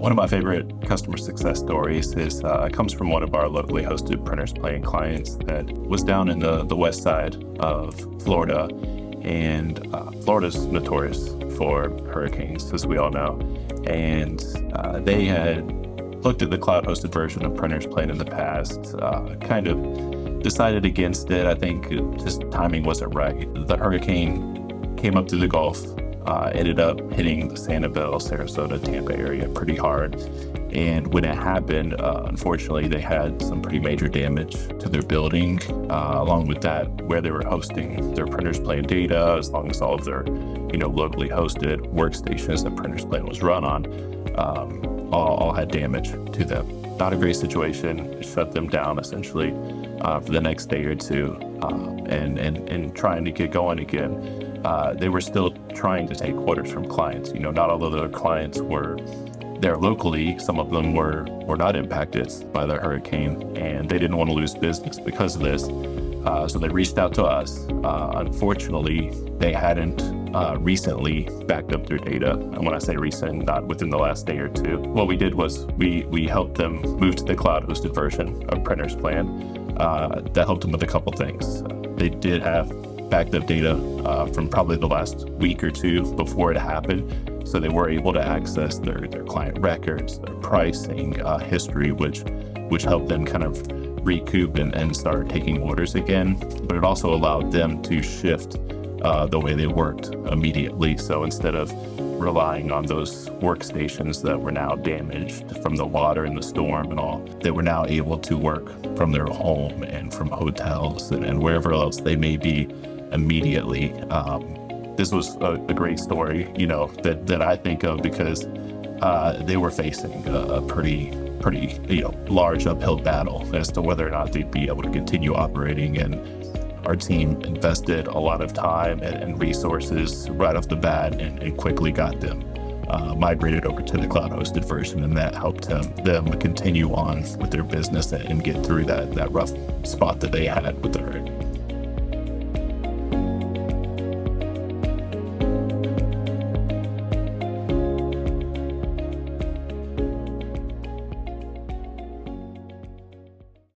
One of my favorite customer success stories is comes from one of our locally hosted Printers Plan clients that was down in the west side of Florida. And Florida's notorious for hurricanes, as we all know. And they had looked at the cloud-hosted version of Printers Plan in the past, kind of decided against it. I think just timing wasn't right. The hurricane came up through the Gulf, ended up hitting the Sanibel, Sarasota, Tampa area pretty hard. And when it happened, unfortunately, they had some pretty major damage to their building. Along with that, where they were hosting their Printers Plan data, as long as all of their, locally hosted workstations that Printers Plan was run on, all had damage to them. Not a great situation. It shut them down essentially for the next day or two, and trying to get going again. They were still trying to take orders from clients. Not all of their clients were there locally. Some of them were not impacted by the hurricane, and they didn't want to lose business because of this. So they reached out to us. Unfortunately, they hadn't recently backed up their data. And when I say recent, not within the last day or two. What we did was we helped them move to the cloud-hosted version of Printers Plan. That helped them with a couple things. They did have backed up data from probably the last week or two before it happened. So they were able to access their client records, their pricing history, which helped them kind of recoup and start taking orders again. But it also allowed them to shift the way they worked immediately. So instead of relying on those workstations that were now damaged from the water and the storm and all, they were now able to work from their home and from hotels and wherever else they may be immediately. This was a great story, that I think of because they were facing a pretty large uphill battle as to whether or not they'd be able to continue operating. And our team invested a lot of time and resources right off the bat and quickly got them migrated over to the cloud-hosted version, and that helped them continue on with their business and get through that rough spot that they had with the hurricane.